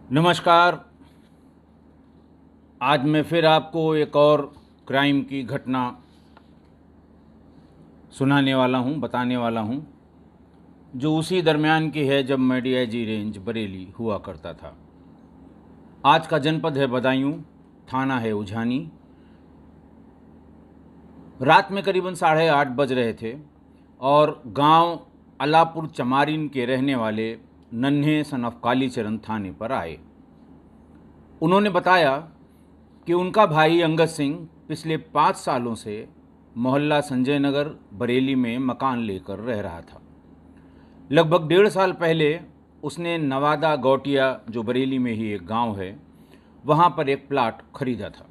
नमस्कार। आज मैं फिर आपको एक और क्राइम की घटना सुनाने वाला हूँ, बताने वाला हूँ, जो उसी दरमियान की है जब मैं डीआईजी रेंज बरेली हुआ करता था। आज का जनपद है बदायूं, थाना है उझानी। रात में करीबन 8:30 बज रहे थे और गांव अलापुर चमारिन के रहने वाले नन्हे सन ऑफ कालीचरण थाने पर आए। उन्होंने बताया कि उनका भाई अंगद सिंह पिछले 5 सालों से मोहल्ला संजय नगर बरेली में मकान लेकर रह रहा था। लगभग 1.5 साल पहले उसने नवादा गौटिया, जो बरेली में ही एक गांव है, वहां पर एक प्लाट खरीदा था।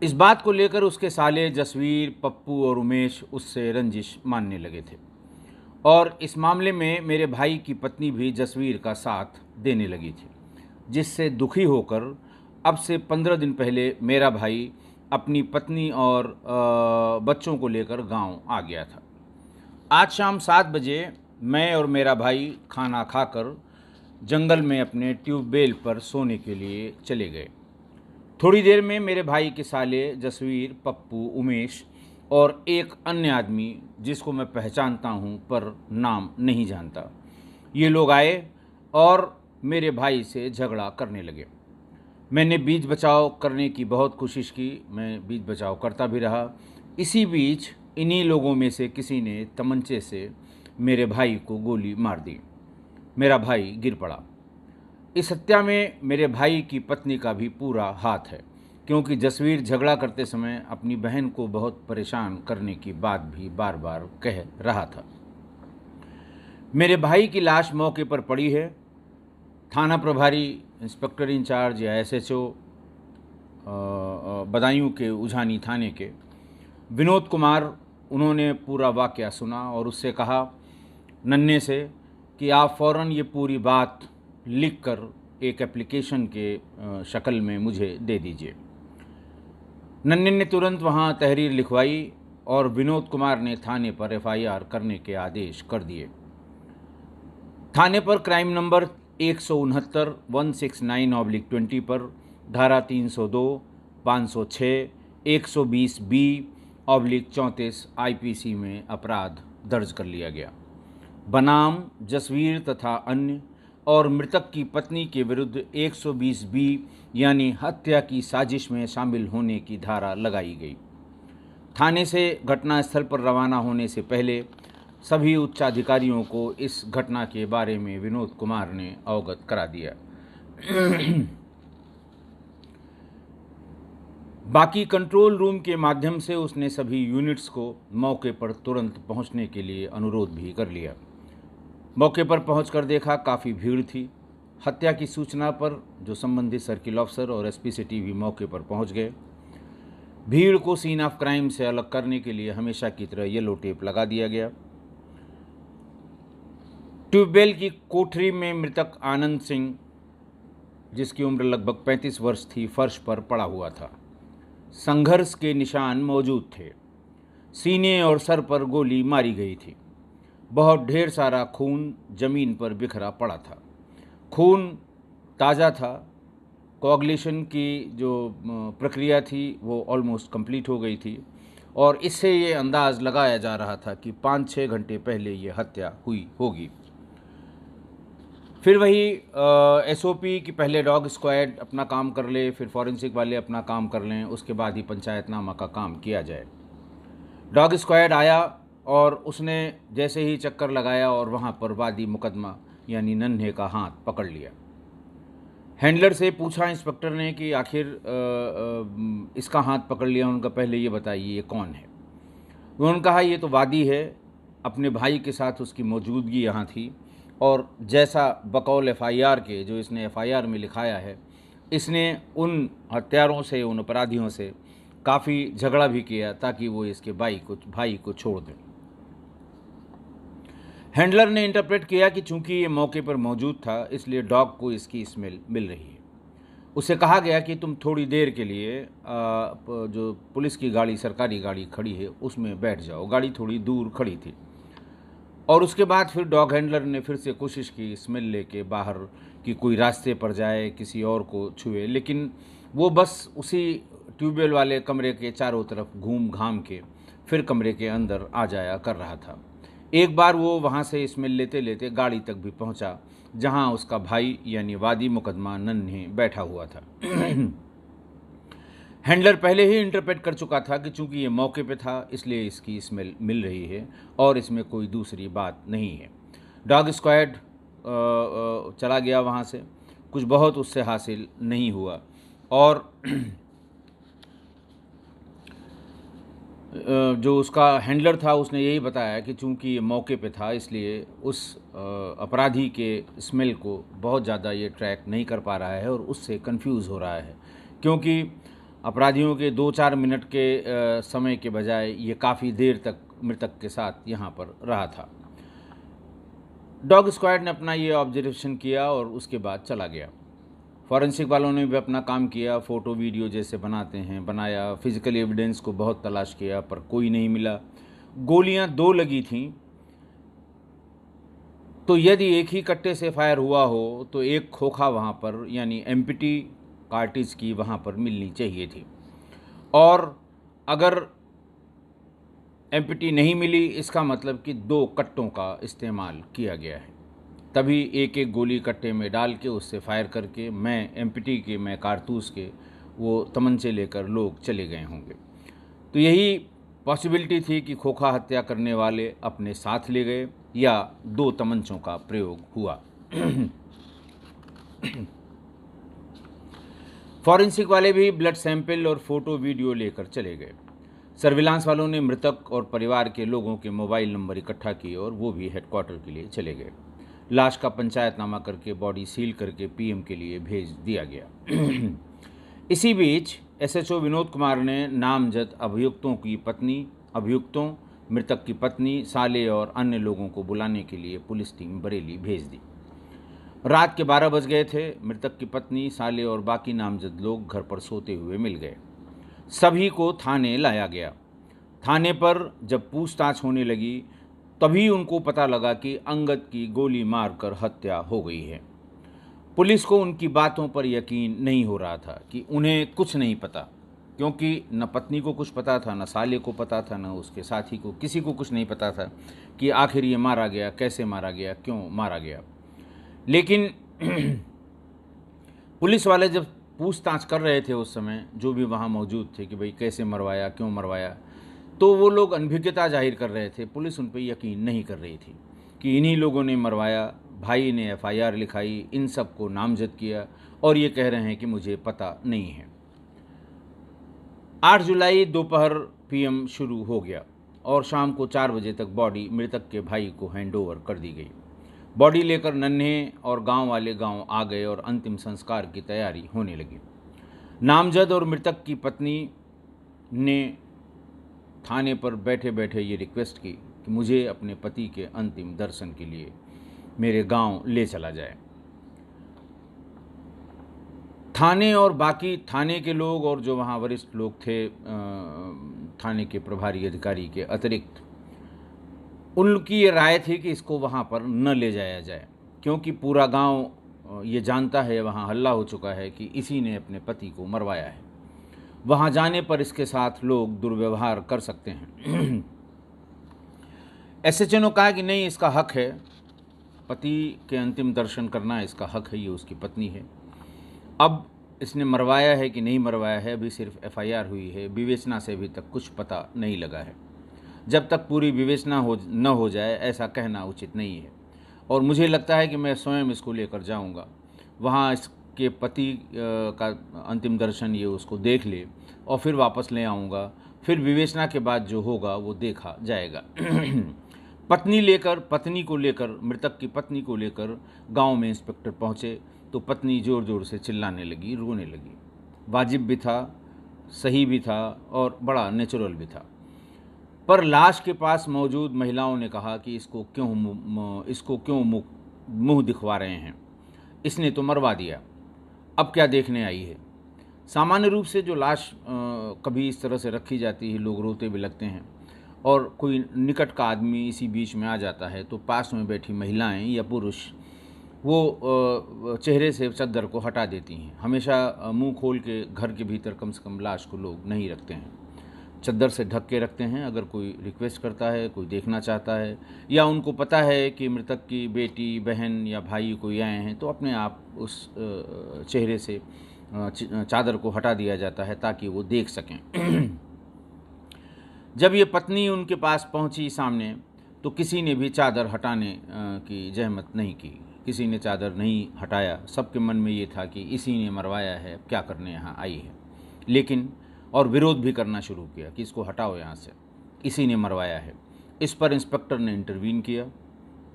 इस बात को लेकर उसके साले जसवीर, पप्पू और उमेश उससे रंजिश मानने लगे थे और इस मामले में मेरे भाई की पत्नी भी जसवीर का साथ देने लगी थी, जिससे दुखी होकर अब से 15 दिन पहले मेरा भाई अपनी पत्नी और बच्चों को लेकर गांव आ गया था। आज शाम 7 बजे मैं और मेरा भाई खाना खाकर जंगल में अपने ट्यूबवेल पर सोने के लिए चले गए। थोड़ी देर में मेरे भाई के साले जसवीर, पप्पू, उमेश और एक अन्य आदमी जिसको मैं पहचानता हूँ पर नाम नहीं जानता, ये लोग आए और मेरे भाई से झगड़ा करने लगे। मैंने बीच बचाव करने की बहुत कोशिश की, मैं बीच बचाव करता भी रहा। इसी बीच इन्हीं लोगों में से किसी ने तमंचे से मेरे भाई को गोली मार दी। मेरा भाई गिर पड़ा। इस हत्या में मेरे भाई की पत्नी का भी पूरा हाथ है, क्योंकि जसवीर झगड़ा करते समय अपनी बहन को बहुत परेशान करने की बात भी बार बार कह रहा था। मेरे भाई की लाश मौके पर पड़ी है। थाना प्रभारी, इंस्पेक्टर इंचार्ज या एसएचओ बदायूं के उझानी थाने के विनोद कुमार, उन्होंने पूरा वाकया सुना और उससे कहा नन्हे से कि आप फ़ौरन ये पूरी बात लिख कर एक एप्लीकेशन के शक्ल में मुझे दे दीजिए। नन्हे ने तुरंत वहाँ तहरीर लिखवाई और विनोद कुमार ने थाने पर एफआईआर करने के आदेश कर दिए। थाने पर क्राइम नंबर 169 169/20 पर धारा 302, 506, 120B/34 आईपीसी में अपराध दर्ज कर लिया गया। बनाम जसवीर तथा अन्य और मृतक की पत्नी के विरुद्ध 120B यानी हत्या की साजिश में शामिल होने की धारा लगाई गई। थाने से घटनास्थल पर रवाना होने से पहले सभी उच्चाधिकारियों को इस घटना के बारे में विनोद कुमार ने अवगत करा दिया। बाकी कंट्रोल रूम के माध्यम से उसने सभी यूनिट्स को मौके पर तुरंत पहुंचने के लिए अनुरोध भी कर लिया। मौके पर पहुंचकर देखा काफ़ी भीड़ थी। हत्या की सूचना पर जो संबंधित सर्किल ऑफिसर और एसपी सिटी भी मौके पर पहुंच गए। भीड़ को सीन ऑफ क्राइम से अलग करने के लिए हमेशा की तरह येलो टेप लगा दिया गया। ट्यूबवेल की कोठरी में मृतक आनंद सिंह, जिसकी उम्र लगभग 35 वर्ष थी, फर्श पर पड़ा हुआ था। संघर्ष के निशान मौजूद थे। सीने और सर पर गोली मारी गई थी। बहुत ढेर सारा खून जमीन पर बिखरा पड़ा था। खून ताज़ा था। कोagulation की जो प्रक्रिया थी वो ऑलमोस्ट कंप्लीट हो गई थी और इससे ये अंदाज़ लगाया जा रहा था कि 5-6 घंटे पहले ये हत्या हुई होगी। फिर वही एसओपी कि पहले डॉग स्क्वाड अपना काम कर ले, फिर फॉरेंसिक वाले अपना काम कर लें, उसके बाद ही पंचायतनामा का काम किया जाए। डॉग स्क्वाड आया और उसने जैसे ही चक्कर लगाया और वहाँ पर वादी मुकदमा यानी नन्हे का हाथ पकड़ लिया। हैंडलर से पूछा इंस्पेक्टर ने कि आखिर इसका हाथ पकड़ लिया, उनका पहले ये बताइए ये कौन है। उन्होंने कहा ये तो वादी है, अपने भाई के साथ उसकी मौजूदगी यहाँ थी और जैसा बकौल एफआईआर के जो इसने एफआईआर में लिखाया है, इसने उन हत्यारों से, उन अपराधियों से काफ़ी झगड़ा भी किया ताकि वो इसके भाई को छोड़ दें। हैंडलर ने इंटरप्रेट किया कि चूंकि ये मौके पर मौजूद था इसलिए डॉग को इसकी स्मेल मिल रही है। उसे कहा गया कि तुम थोड़ी देर के लिए जो पुलिस की गाड़ी, सरकारी गाड़ी खड़ी है, उसमें बैठ जाओ। गाड़ी थोड़ी दूर खड़ी थी। और उसके बाद फिर डॉग हैंडलर ने फिर से कोशिश की स्मेल लेके बाहर कि कोई रास्ते पर जाए, किसी और को छुए, लेकिन वो बस उसी ट्यूबवेल वाले कमरे के चारों तरफ घूम घाम के फिर कमरे के अंदर आ जाया कर रहा था। एक बार वो वहाँ से स्मेल लेते लेते गाड़ी तक भी पहुँचा, जहाँ उसका भाई यानी वादी मुकदमा नन्हे बैठा हुआ था। हैंडलर पहले ही इंटरप्रेट कर चुका था कि चूंकि ये मौके पे था इसलिए इसकी स्मेल मिल रही है और इसमें कोई दूसरी बात नहीं है। डॉग स्क्वाड चला गया वहाँ से, कुछ बहुत उससे हासिल नहीं हुआ और जो उसका हैंडलर था उसने यही बताया कि चूंकि ये मौके पे था इसलिए उस अपराधी के स्मेल को बहुत ज़्यादा ये ट्रैक नहीं कर पा रहा है और उससे कंफ्यूज हो रहा है, क्योंकि अपराधियों के 2-4 मिनट के समय के बजाय ये काफ़ी देर तक मृतक के साथ यहाँ पर रहा था। डॉग स्क्वाड ने अपना ये ऑब्जर्वेशन किया और उसके बाद चला गया। फॉरेंसिक वालों ने भी अपना काम किया, फ़ोटो वीडियो जैसे बनाते हैं बनाया, फिजिकल एविडेंस को बहुत तलाश किया पर कोई नहीं मिला। गोलियां 2 लगी थीं, तो यदि एक ही कट्टे से फायर हुआ हो तो एक खोखा वहाँ पर यानी एम्प्टी कार्टिज की वहाँ पर मिलनी चाहिए थी, और अगर एम्प्टी नहीं मिली इसका मतलब कि 2 कट्टों का इस्तेमाल किया गया है। तभी एक एक गोली कट्टे में डाल के उससे फायर करके मैं कारतूस के वो तमंचे लेकर लोग चले गए होंगे। तो यही पॉसिबिलिटी थी कि खोखा हत्या करने वाले अपने साथ ले गए या 2 तमंचों का प्रयोग हुआ। फॉरेंसिक वाले भी ब्लड सैंपल और फोटो वीडियो लेकर चले गए। सर्विलांस वालों ने मृतक और परिवार के लोगों के मोबाइल नंबर इकट्ठा किए और वो भी हेडक्वार्टर के लिए चले गए। लाश का पंचायतनामा करके बॉडी सील करके पीएम के लिए भेज दिया गया। इसी बीच एसएचओ विनोद कुमार ने नामजद अभियुक्तों, मृतक की पत्नी, साले और अन्य लोगों को बुलाने के लिए पुलिस टीम बरेली भेज दी। रात के 12 बज गए थे। मृतक की पत्नी, साले और बाकी नामजद लोग घर पर सोते हुए मिल गए। सभी को थाने लाया गया। थाने पर जब पूछताछ होने लगी तभी उनको पता लगा कि अंगद की गोली मारकर हत्या हो गई है। पुलिस को उनकी बातों पर यकीन नहीं हो रहा था कि उन्हें कुछ नहीं पता, क्योंकि न पत्नी को कुछ पता था, न साले को पता था, न उसके साथी को, किसी को कुछ नहीं पता था कि आखिर ये मारा गया, कैसे मारा गया, क्यों मारा गया। लेकिन पुलिस वाले जब पूछताछ कर रहे थे उस समय, जो भी वहाँ मौजूद थे कि भाई कैसे मरवाया, क्यों मरवाया, तो वो लोग अनभिज्ञता जाहिर कर रहे थे। पुलिस उन पर यकीन नहीं कर रही थी कि इन्हीं लोगों ने मरवाया। भाई ने एफआईआर लिखाई, इन सब को नामजद किया और ये कह रहे हैं कि मुझे पता नहीं है। 8 जुलाई दोपहर पीएम शुरू हो गया और शाम को 4 बजे तक बॉडी मृतक के भाई को हैंडओवर कर दी गई। बॉडी लेकर नन्हे और गांव वाले गांव आ गए और अंतिम संस्कार की तैयारी होने लगी। नामजद और मृतक की पत्नी ने थाने पर बैठे बैठे ये रिक्वेस्ट की कि मुझे अपने पति के अंतिम दर्शन के लिए मेरे गांव ले चला जाए। थाने और बाकी थाने के लोग और जो वहाँ वरिष्ठ लोग थे, थाने के प्रभारी अधिकारी के अतिरिक्त, उनकी ये राय थी कि इसको वहाँ पर न ले जाया जाए, क्योंकि पूरा गांव ये जानता है, वहाँ हल्ला हो चुका है कि इसी ने अपने पति को मरवाया है। वहाँ जाने पर इसके साथ लोग दुर्व्यवहार कर सकते हैं। एसएचओ ने कहा कि नहीं, इसका हक है, पति के अंतिम दर्शन करना इसका हक है, ये उसकी पत्नी है। अब इसने मरवाया है कि नहीं मरवाया है, अभी सिर्फ एफआईआर हुई है, विवेचना से अभी तक कुछ पता नहीं लगा है। जब तक पूरी विवेचना न हो जाए ऐसा कहना उचित नहीं है। और मुझे लगता है कि मैं स्वयं इसको लेकर जाऊंगा, वहाँ इसके पति का अंतिम दर्शन ये उसको देख ले और फिर वापस ले आऊँगा, फिर विवेचना के बाद जो होगा वो देखा जाएगा। पत्नी को लेकर मृतक की पत्नी को लेकर गांव में इंस्पेक्टर पहुंचे तो पत्नी ज़ोर ज़ोर से चिल्लाने लगी, रोने लगी। वाजिब भी था, सही भी था और बड़ा नेचुरल भी था। पर लाश के पास मौजूद महिलाओं ने कहा कि इसको क्यों मुंह दिखवा रहे हैं, इसने तो मरवा दिया, अब क्या देखने आई है। सामान्य रूप से जो लाश कभी इस तरह से रखी जाती है लोग रोते भी लगते हैं और कोई निकट का आदमी इसी बीच में आ जाता है तो पास में बैठी महिलाएं या पुरुष वो चेहरे से चद्दर को हटा देती हैं। हमेशा मुंह खोल के घर के भीतर कम से कम लाश को लोग नहीं रखते हैं, चद्दर से ढक के रखते हैं। अगर कोई रिक्वेस्ट करता है, कोई देखना चाहता है, या उनको पता है कि मृतक की बेटी, बहन या भाई कोई आए हैं, तो अपने आप उस चेहरे से चादर को हटा दिया जाता है ताकि वो देख सकें। जब ये पत्नी उनके पास पहुंची सामने, तो किसी ने भी चादर हटाने की जहमत नहीं की, किसी ने चादर नहीं हटाया। सबके मन में ये था कि इसी ने मरवाया है, क्या करने यहाँ आई है। लेकिन और विरोध भी करना शुरू किया कि इसको हटाओ यहाँ से, इसी ने मरवाया है। इस पर इंस्पेक्टर ने इंटरवीन किया,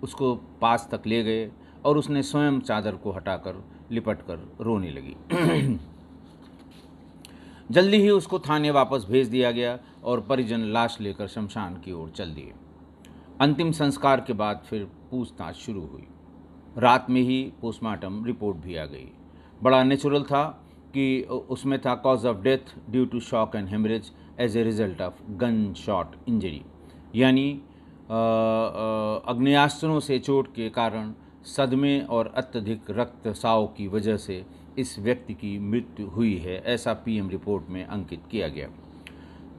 उसको पास तक ले गए और उसने स्वयं चादर को हटाकर लिपट कर रोने लगी। जल्दी ही उसको थाने वापस भेज दिया गया और परिजन लाश लेकर शमशान की ओर चल दिए। अंतिम संस्कार के बाद फिर पूछताछ शुरू हुई। रात में ही पोस्टमार्टम रिपोर्ट भी आ गई। बड़ा नेचुरल था कि उसमें था cause of death due to shock and haemorrhage as a result of gun shot injury, यानी आग्नेयास्त्रों से चोट के कारण सदमे और अत्यधिक रक्तस्राव की वजह से इस व्यक्ति की मृत्यु हुई है, ऐसा पीएम रिपोर्ट में अंकित किया गया।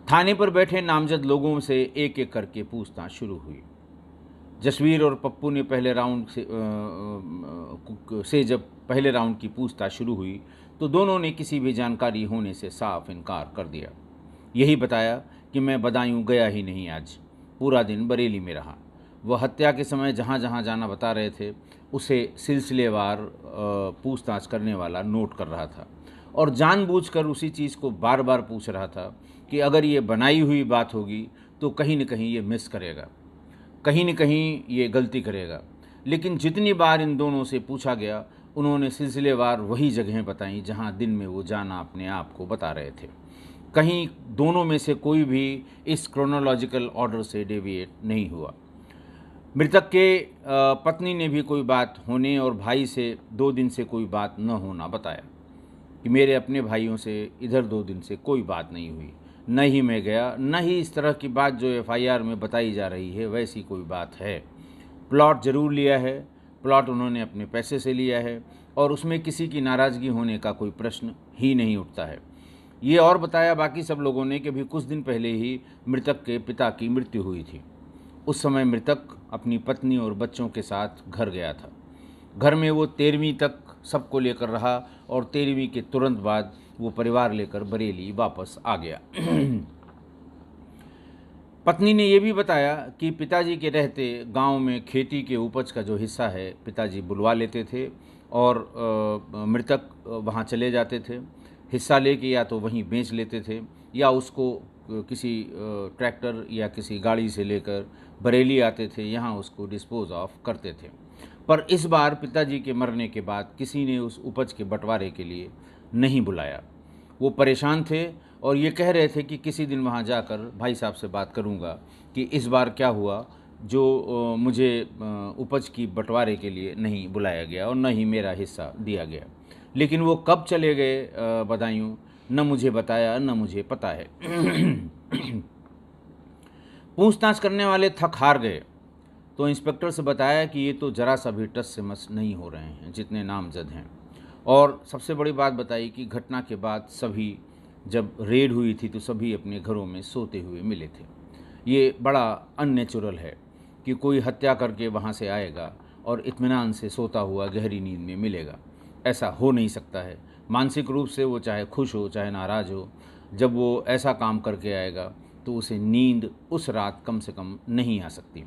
थाने पर बैठे नामजद लोगों से एक एक करके पूछताछ शुरू हुई। जसवीर और पप्पू ने पहले राउंड से जब पहले राउंड की पूछताछ शुरू हुई तो दोनों ने किसी भी जानकारी होने से साफ इनकार कर दिया। यही बताया कि मैं बदायूं गया ही नहीं, आज पूरा दिन बरेली में रहा। वह हत्या के समय जहाँ जहाँ जाना बता रहे थे उसे सिलसिलेवार पूछताछ करने वाला नोट कर रहा था और जानबूझकर उसी चीज़ को बार बार पूछ रहा था कि अगर ये बनाई हुई बात होगी तो कहीं न कहीं ये मिस करेगा, कहीं न कहीं ये गलती करेगा। लेकिन जितनी बार इन दोनों से पूछा गया, उन्होंने सिलसिलेवार वही जगहें बताईं जहाँ दिन में वो जाना अपने आप को बता रहे थे। कहीं दोनों में से कोई भी इस क्रोनोलॉजिकल ऑर्डर से डेविएट नहीं हुआ। मृतक के पत्नी ने भी कोई बात होने और भाई से 2 दिन से कोई बात न होना बताया कि मेरे अपने भाइयों से इधर 2 दिन से कोई बात नहीं हुई, न ही मैं गया, न ही इस तरह की बात जो एफआईआर में बताई जा रही है वैसी कोई बात है। प्लॉट ज़रूर लिया है, प्लॉट उन्होंने अपने पैसे से लिया है और उसमें किसी की नाराज़गी होने का कोई प्रश्न ही नहीं उठता है। ये और बताया बाकी सब लोगों ने कि अभी कुछ दिन पहले ही मृतक के पिता की मृत्यु हुई थी। उस समय मृतक अपनी पत्नी और बच्चों के साथ घर गया था। घर में वो 13वीं तक सबको लेकर रहा और 13वीं के तुरंत बाद वो परिवार लेकर बरेली वापस आ गया। पत्नी ने ये भी बताया कि पिताजी के रहते गांव में खेती के उपज का जो हिस्सा है पिताजी बुलवा लेते थे और मृतक वहां चले जाते थे, हिस्सा लेके या तो वहीं बेच लेते थे या उसको किसी ट्रैक्टर या किसी गाड़ी से लेकर बरेली आते थे, यहाँ उसको डिस्पोज ऑफ करते थे। पर इस बार पिताजी के मरने के बाद किसी ने उस उपज के बंटवारे के लिए नहीं बुलाया। वो परेशान थे और ये कह रहे थे कि किसी दिन वहाँ जाकर भाई साहब से बात करूँगा कि इस बार क्या हुआ जो मुझे उपज की बंटवारे के लिए नहीं बुलाया गया और न ही मेरा हिस्सा दिया गया। लेकिन वो कब चले गए बदायूं न मुझे बताया न मुझे पता है। पूछताछ करने वाले थक हार गए तो इंस्पेक्टर से बताया कि ये तो जरा सा भी टस से मस नहीं हो रहे हैं जितने नामजद हैं। और सबसे बड़ी बात बताई कि घटना के बाद सभी, जब रेड हुई थी तो सभी अपने घरों में सोते हुए मिले थे। ये बड़ा अननेचुरल है कि कोई हत्या करके वहाँ से आएगा और इत्मीनान से सोता हुआ गहरी नींद में मिलेगा। ऐसा हो नहीं सकता है। मानसिक रूप से वो चाहे खुश हो चाहे नाराज़ हो, जब वो ऐसा काम करके आएगा तो उसे नींद उस रात कम से कम नहीं आ सकती।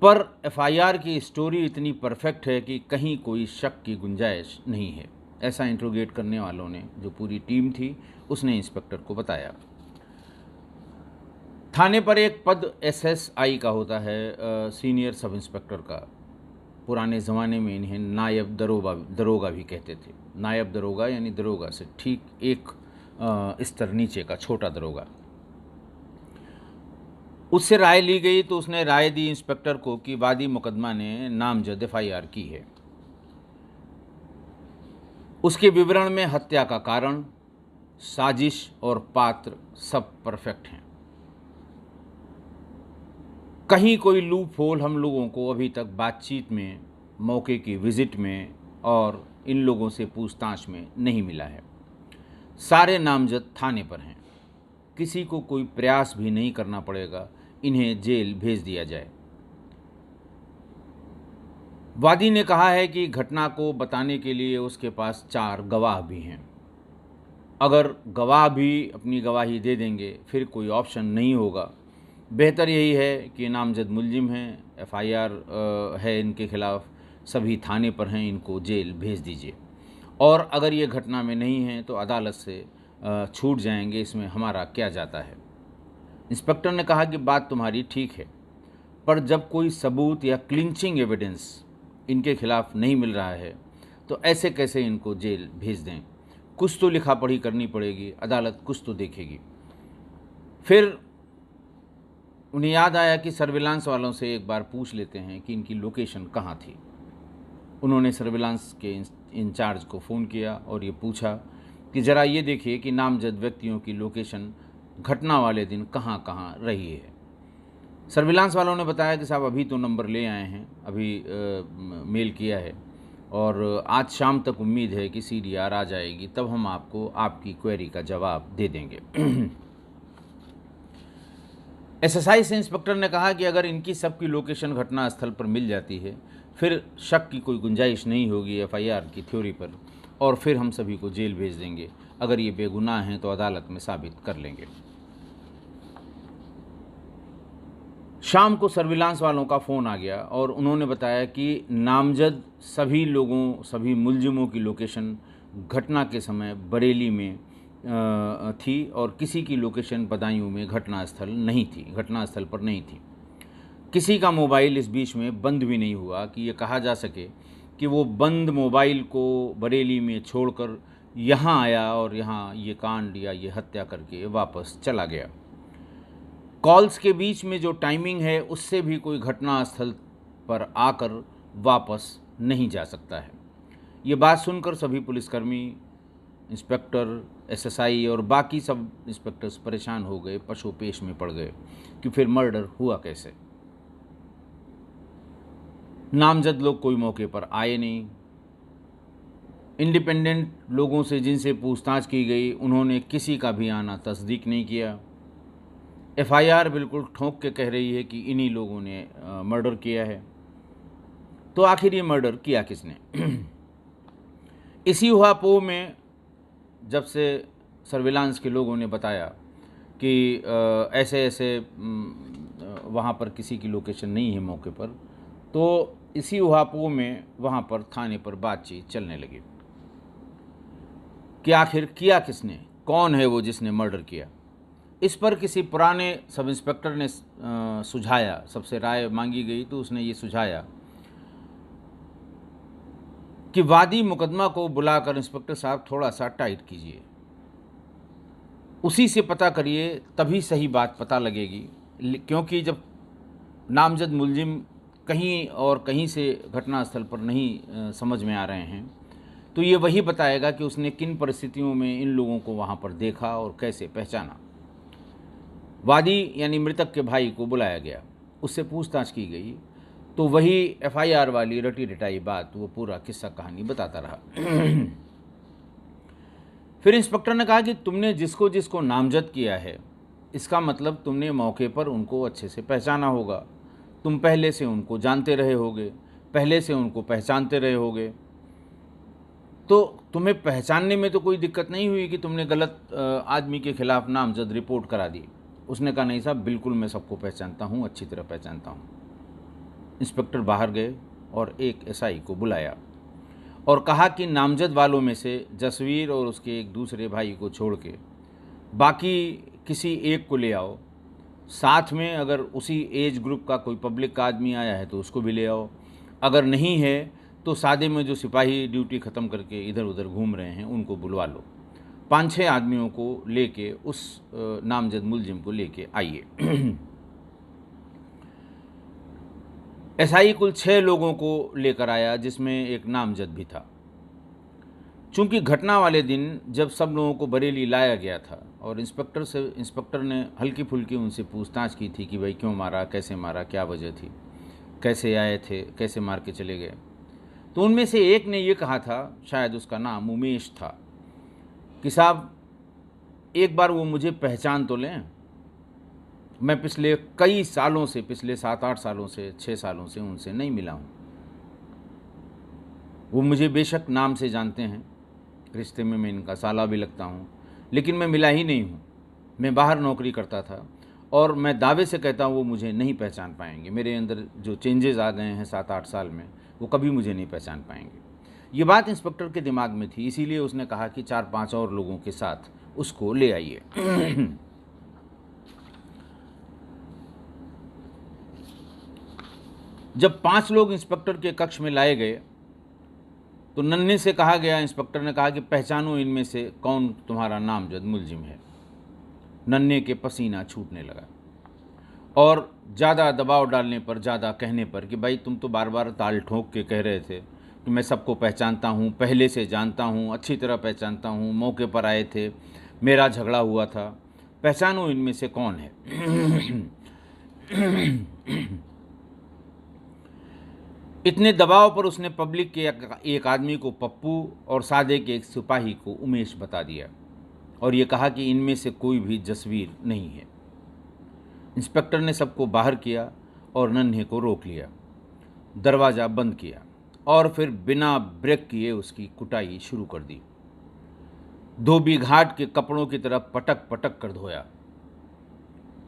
पर एफआईआर की स्टोरी इतनी परफेक्ट है कि कहीं कोई शक की गुंजाइश नहीं है, ऐसा इंट्रोगेट करने वालों ने, जो पूरी टीम थी, उसने इंस्पेक्टर को बताया। थाने पर एक पद एसएसआई का होता है, सीनियर सब इंस्पेक्टर का। पुराने ज़माने में इन्हें नायब दरोगा भी कहते थे। नायब दरोगा यानी दरोगा से ठीक एक स्तर नीचे का छोटा दरोगा। उससे राय ली गई तो उसने राय दी इंस्पेक्टर को कि वादी मुकदमा ने नामजद एफआईआर की है। उसके विवरण में हत्या का कारण, साजिश और पात्र सब परफेक्ट हैं। कहीं कोई लूप होल हम लोगों को अभी तक बातचीत में, मौके की विज़िट में और इन लोगों से पूछताछ में नहीं मिला है। सारे नामज़द थाने पर हैं। किसी को कोई प्रयास भी नहीं करना पड़ेगा इन्हें जेल भेज दिया जाए। वादी ने कहा है कि घटना को बताने के लिए उसके पास 4 गवाह भी हैं। अगर गवाह भी अपनी गवाही दे देंगे फिर कोई ऑप्शन नहीं होगा। बेहतर यही है कि नामज़द मुलजिम हैं, एफआईआर है इनके खिलाफ, सभी थाने पर हैं, इनको जेल भेज दीजिए। और अगर ये घटना में नहीं हैं तो अदालत से छूट जाएंगे, इसमें हमारा क्या जाता है। इंस्पेक्टर ने कहा कि बात तुम्हारी ठीक है, पर जब कोई सबूत या क्लिंचिंग एविडेंस इनके खिलाफ नहीं मिल रहा है तो ऐसे कैसे इनको जेल भेज दें। कुछ तो लिखा पढ़ी करनी पड़ेगी, अदालत कुछ तो देखेगी। फिर उन्हें याद आया कि सर्विलांस वालों से एक बार पूछ लेते हैं कि इनकी लोकेशन कहाँ थी। उन्होंने सर्विलांस के इंचार्ज को फ़ोन किया और ये पूछा कि ज़रा ये देखिए कि नामज़द व्यक्तियों की लोकेशन घटना वाले दिन कहाँ कहाँ रही है। सर्विलांस वालों ने बताया कि साहब अभी तो नंबर ले आए हैं, अभी मेल किया है और आज शाम तक उम्मीद है कि सीडीआर आ जाएगी, तब हम आपको आपकी क्वेरी का जवाब दे देंगे। एसएसआई से इंस्पेक्टर ने कहा कि अगर इनकी सबकी लोकेशन घटना स्थल पर मिल जाती है फिर शक की कोई गुंजाइश नहीं होगी एफआईआर की थ्योरी पर, और फिर हम सभी को जेल भेज देंगे। अगर ये बेगुनाह हैं तो अदालत में साबित कर लेंगे। शाम को सर्विलांस वालों का फ़ोन आ गया और उन्होंने बताया कि नामज़द सभी लोगों, सभी मुलजिमों की लोकेशन घटना के समय बरेली में थी और किसी की लोकेशन बदायूं में घटनास्थल पर नहीं थी। किसी का मोबाइल इस बीच में बंद भी नहीं हुआ कि ये कहा जा सके कि वो बंद मोबाइल को बरेली में छोड़कर यहाँ आया और यहाँ ये कांड या ये हत्या करके वापस चला गया। कॉल्स के बीच में जो टाइमिंग है उससे भी कोई घटनास्थल पर आकर वापस नहीं जा सकता है। ये बात सुनकर सभी पुलिसकर्मी, इंस्पेक्टर, एसएसआई और बाकी सब इंस्पेक्टर्स परेशान हो गए, पशोपेश में पड़ गए कि फिर मर्डर हुआ कैसे। नामज़द लोग कोई मौके पर आए नहीं। इंडिपेंडेंट लोगों से जिनसे पूछताछ की गई उन्होंने किसी का भी आना तस्दीक नहीं किया। एफआईआर बिल्कुल ठोंक के कह रही है कि इन्हीं लोगों ने मर्डर किया है। तो आखिर ये मर्डर किया किसने? इसी ऊहापोह में जब से सर्विलांस के लोगों ने बताया कि ऐसे ऐसे वहाँ पर किसी की लोकेशन नहीं है मौके पर, तो इसी ऊहापोह में वहाँ पर थाने पर बातचीत चलने लगी कि आखिर किया किसने, कौन है वो जिसने मर्डर किया। इस पर किसी पुराने सब इंस्पेक्टर ने सुझाया, सबसे राय मांगी गई तो उसने ये सुझाया कि वादी मुकदमा को बुलाकर इंस्पेक्टर साहब थोड़ा सा टाइट कीजिए, उसी से पता करिए, तभी सही बात पता लगेगी। क्योंकि जब नामज़द मुलजिम कहीं और कहीं से घटनास्थल पर नहीं समझ में आ रहे हैं तो ये वही बताएगा कि उसने किन परिस्थितियों में इन लोगों को वहाँ पर देखा और कैसे पहचाना। वादी यानी मृतक के भाई को बुलाया गया, उससे पूछताछ की गई तो वही एफआईआर वाली रटी रटाई बात, वो पूरा किस्सा कहानी बताता रहा। फिर इंस्पेक्टर ने कहा कि तुमने जिसको जिसको नामज़द किया है इसका मतलब तुमने मौके पर उनको अच्छे से पहचाना होगा, तुम पहले से उनको जानते रहे होगे, पहले से उनको पहचानते रहे होगे, तो तुम्हें पहचानने में तो कोई दिक्कत नहीं हुई कि तुमने गलत आदमी के खिलाफ नामज़द रिपोर्ट करा दी। उसने कहा नहीं साहब, बिल्कुल मैं सबको पहचानता हूँ, अच्छी तरह पहचानता हूँ। इंस्पेक्टर बाहर गए और एक एसआई को बुलाया और कहा कि नामज़द वालों में से जसवीर और उसके एक दूसरे भाई को छोड़ के बाकी किसी एक को ले आओ, साथ में अगर उसी एज ग्रुप का कोई पब्लिक का आदमी आया है तो उसको भी ले आओ, अगर नहीं है तो सादे में जो सिपाही ड्यूटी ख़त्म करके इधर उधर घूम रहे हैं उनको बुलवा लो। 5-6 आदमियों को लेके उस नामज़द मुलजिम को लेके आइए। एसआई कुल 6 लोगों को लेकर आया जिसमें एक नामज़द भी था। चूंकि घटना वाले दिन जब सब लोगों को बरेली लाया गया था और इंस्पेक्टर ने हल्की फुल्की उनसे पूछताछ की थी कि भाई क्यों मारा, कैसे मारा, क्या वजह थी, कैसे आए थे, कैसे मार के चले गए, तो उनमें से एक ने ये कहा था, शायद उसका नाम उमेश था, कि साहब एक बार वो मुझे पहचान तो लें, मैं पिछले कई सालों से, पिछले 7-8 सालों से, 6 सालों से उनसे नहीं मिला हूँ। वो मुझे बेशक नाम से जानते हैं, रिश्ते में मैं इनका साला भी लगता हूँ, लेकिन मैं मिला ही नहीं हूँ। मैं बाहर नौकरी करता था और मैं दावे से कहता हूँ वो मुझे नहीं पहचान पाएंगे। मेरे अंदर जो चेंजेस आ गए हैं 7-8 साल में, वो कभी मुझे नहीं पहचान पाएंगे। ये बात इंस्पेक्टर के दिमाग में थी, इसीलिए उसने कहा कि 4-5 और लोगों के साथ उसको ले आइए। जब 5 लोग इंस्पेक्टर के कक्ष में लाए गए तो नन्हे से कहा गया, इंस्पेक्टर ने कहा कि पहचानो इनमें से कौन तुम्हारा नामजद मुलजिम है। नन्हे के पसीना छूटने लगा और ज़्यादा दबाव डालने पर, ज़्यादा कहने पर कि भाई तुम तो बार बार ताल ठोक के कह रहे थे कि मैं सबको पहचानता हूँ, पहले से जानता हूँ, अच्छी तरह पहचानता हूँ, मौके पर आए थे, मेरा झगड़ा हुआ था, पहचानो इनमें से कौन है। इतने दबाव पर उसने पब्लिक के एक आदमी को पप्पू और सादे के एक सिपाही को उमेश बता दिया और ये कहा कि इनमें से कोई भी जसवीर नहीं है। इंस्पेक्टर ने सबको बाहर किया और नन्हे को रोक लिया, दरवाज़ा बंद किया और फिर बिना ब्रेक किए उसकी कुटाई शुरू कर दी। धोबी घाट के कपड़ों की तरफ पटक पटक कर धोया,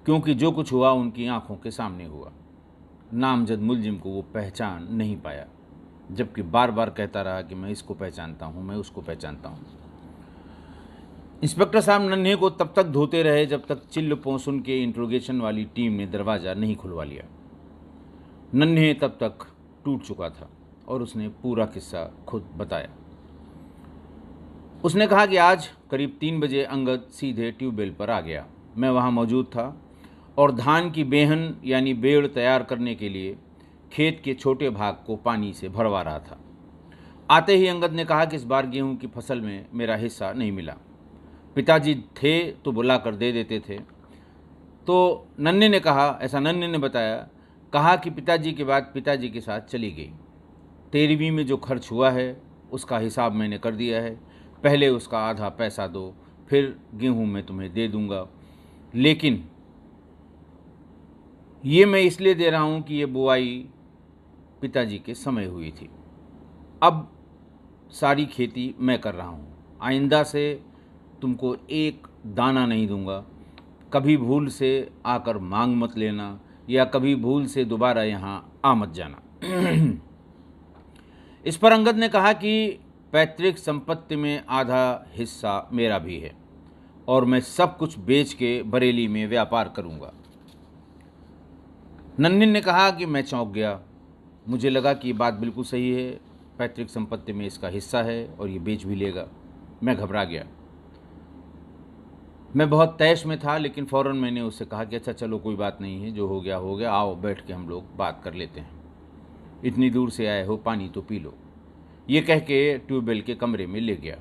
क्योंकि जो कुछ हुआ उनकी आंखों के सामने हुआ। नामजद मुलजिम को वो पहचान नहीं पाया, जबकि बार बार कहता रहा कि मैं इसको पहचानता हूँ, मैं उसको पहचानता हूँ। इंस्पेक्टर साहब नन्हे को तब तक धोते रहे जब तक चिल्ल पोंसुन के इंट्रोगेशन वाली टीम ने दरवाज़ा नहीं खुलवा लिया। नन्हे तब तक टूट चुका था और उसने पूरा किस्सा खुद बताया। उसने कहा कि आज करीब 3 बजे अंगद सीधे ट्यूबवेल पर आ गया। मैं वहाँ मौजूद था और धान की बेहन यानी बेड़ तैयार करने के लिए खेत के छोटे भाग को पानी से भरवा रहा था। आते ही अंगद ने कहा कि इस बार गेहूं की फसल में मेरा हिस्सा नहीं मिला, पिताजी थे तो बुला कर दे देते थे। तो नन्हे ने कहा, ऐसा नन्हे ने बताया, कहा कि पिताजी के बाद पिताजी के साथ चली गई। 13वीं में जो खर्च हुआ है उसका हिसाब मैंने कर दिया है, पहले उसका आधा पैसा दो, फिर गेहूं मैं तुम्हें दे दूंगा, लेकिन ये मैं इसलिए दे रहा हूँ कि ये बुआई पिताजी के समय हुई थी, अब सारी खेती मैं कर रहा हूँ, आइंदा से तुमको एक दाना नहीं दूंगा, कभी भूल से आकर मांग मत लेना या कभी भूल से दोबारा यहाँ आ मत जाना। इस पर अंगद ने कहा कि पैतृक संपत्ति में आधा हिस्सा मेरा भी है और मैं सब कुछ बेच के बरेली में व्यापार करूँगा। नन्हे ने कहा कि मैं चौंक गया, मुझे लगा कि ये बात बिल्कुल सही है, पैतृक संपत्ति में इसका हिस्सा है और ये बेच भी लेगा। मैं घबरा गया, मैं बहुत तैश में था, लेकिन फ़ौरन मैंने उससे कहा कि अच्छा चलो कोई बात नहीं है, जो हो गया हो गया, आओ बैठ के हम लोग बात कर लेते हैं, इतनी दूर से आए हो पानी तो पी लो। ये कह के ट्यूबवेल के कमरे में ले गया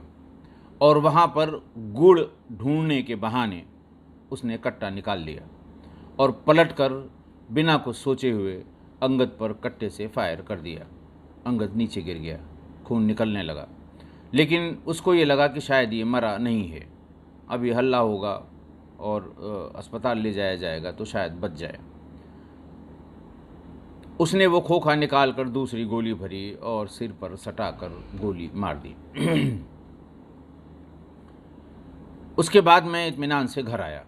और वहाँ पर गुड़ ढूंढने के बहाने उसने कट्टा निकाल लिया और पलटकर बिना कुछ सोचे हुए अंगद पर कट्टे से फायर कर दिया। अंगद नीचे गिर गया, खून निकलने लगा, लेकिन उसको ये लगा कि शायद ये मरा नहीं है, अभी हल्ला होगा और अस्पताल ले जाया जाएगा तो शायद बच जाए। उसने वो खोखा निकाल कर दूसरी गोली भरी और सिर पर सटाकर गोली मार दी। उसके बाद मैं इत्मीनान से घर आया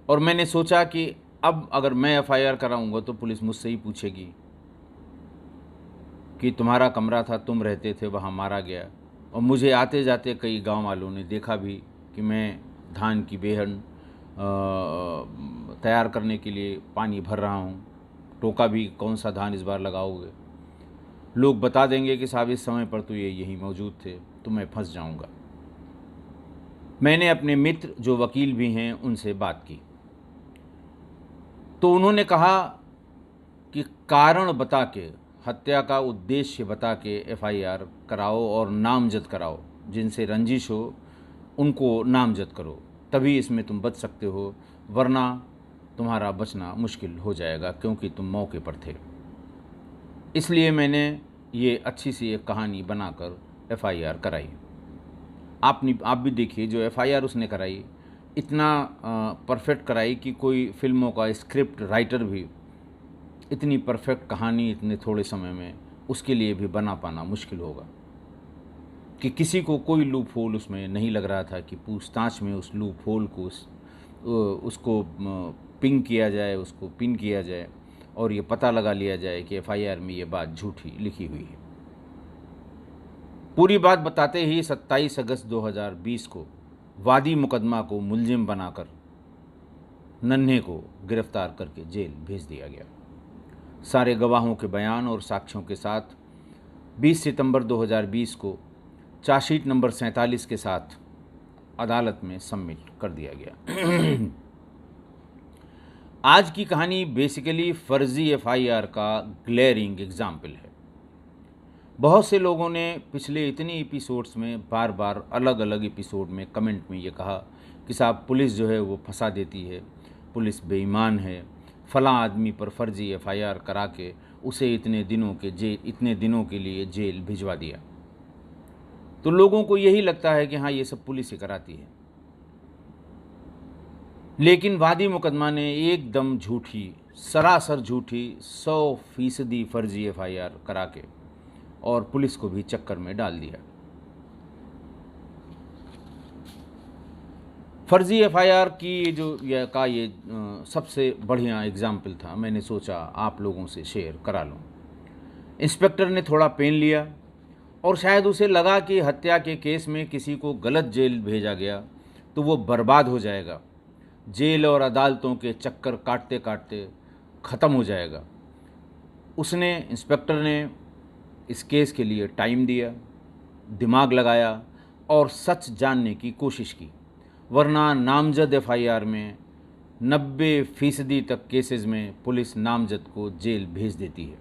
और मैंने सोचा कि अब अगर मैं FIR कराऊंगा तो पुलिस मुझसे ही पूछेगी कि तुम्हारा कमरा था, तुम रहते थे, वहाँ मारा गया। और मुझे आते जाते कई गांव वालों ने देखा भी कि मैं धान की बेहन तैयार करने के लिए पानी भर रहा हूँ, टोका भी कौन सा धान इस बार लगाओगे। लोग बता देंगे कि साहब इस समय पर तो ये यहीं मौजूद थे, तो मैं फंस जाऊँगा। मैंने अपने मित्र जो वकील भी हैं उनसे बात की तो उन्होंने कहा कि कारण बता के, हत्या का उद्देश्य बता के FIR कराओ और नामजद कराओ, जिनसे रंजिश हो उनको नामजद करो, तभी इसमें तुम बच सकते हो, वरना तुम्हारा बचना मुश्किल हो जाएगा क्योंकि तुम मौके पर थे। इसलिए मैंने ये अच्छी सी एक कहानी बनाकर एफआईआर कराई। आप भी देखिए, जो एफआईआर उसने कराई इतना परफेक्ट कराई कि कोई फिल्मों का स्क्रिप्ट राइटर भी इतनी परफेक्ट कहानी इतने थोड़े समय में उसके लिए भी बना पाना मुश्किल होगा, कि किसी को कोई लूप होल उसमें नहीं लग रहा था कि पूछताछ में उस लूप होल को उसको पिंग किया जाए, उसको पिन किया जाए और ये पता लगा लिया जाए कि एफआईआर में ये बात झूठी लिखी हुई है। पूरी बात बताते ही 27 अगस्त 2020 को वादी मुकदमा को मुलजिम बनाकर नन्हे को गिरफ्तार करके जेल भेज दिया गया। सारे गवाहों के बयान और साक्ष्यों के साथ 20 सितंबर 2020 को चार्जशीट नंबर 47 के साथ अदालत में सबमिट कर दिया गया। आज की कहानी बेसिकली फर्जी एफआईआर का ग्लेयरिंग एग्जाम्पल है। बहुत से लोगों ने पिछले इतने एपिसोड्स में बार बार अलग अलग एपिसोड में कमेंट में ये कहा कि साहब पुलिस जो है वो फंसा देती है, पुलिस बेईमान है, फलां आदमी पर फर्जी एफआईआर करा के उसे इतने दिनों के लिए जेल भिजवा दिया। तो लोगों को यही लगता है कि हाँ, ये सब पुलिस ही कराती है। लेकिन वादी मुकदमा ने एकदम झूठी, सरासर झूठी, 100% फर्जी एफआईआर करा के और पुलिस को भी चक्कर में डाल दिया। फर्जी एफआईआर की ये सबसे बढ़िया एग्जाम्पल था, मैंने सोचा आप लोगों से शेयर करा लूँ। इंस्पेक्टर ने थोड़ा पेन लिया और शायद उसे लगा कि हत्या के केस में किसी को गलत जेल भेजा गया तो वो बर्बाद हो जाएगा, जेल और अदालतों के चक्कर काटते काटते ख़त्म हो जाएगा। इंस्पेक्टर ने इस केस के लिए टाइम दिया, दिमाग लगाया और सच जानने की कोशिश की, वरना नामजद एफआईआर में 90% तक केसेस में पुलिस नामजद को जेल भेज देती है,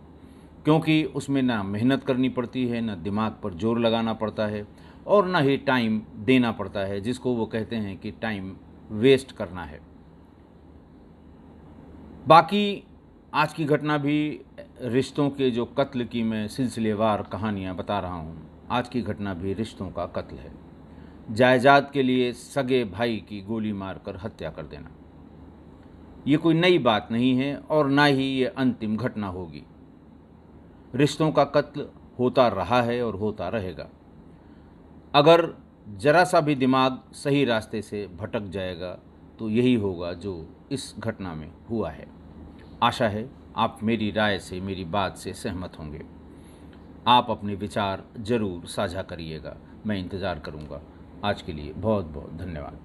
क्योंकि उसमें ना मेहनत करनी पड़ती है, ना दिमाग पर जोर लगाना पड़ता है और ना ही टाइम देना पड़ता है, जिसको वो कहते हैं कि टाइम वेस्ट करना है। बाकी आज की घटना भी, रिश्तों के जो कत्ल की मैं सिलसिलेवार कहानियाँ बता रहा हूँ, आज की घटना भी रिश्तों का कत्ल है। जायदाद के लिए सगे भाई की गोली मारकर हत्या कर देना, ये कोई नई बात नहीं है और ना ही ये अंतिम घटना होगी। रिश्तों का कत्ल होता रहा है और होता रहेगा। अगर जरा सा भी दिमाग सही रास्ते से भटक जाएगा तो यही होगा जो इस घटना में हुआ है। आशा है आप मेरी राय से, मेरी बात से सहमत होंगे। आप अपने विचार ज़रूर साझा करिएगा, मैं इंतज़ार करूँगा। आज के लिए बहुत बहुत धन्यवाद।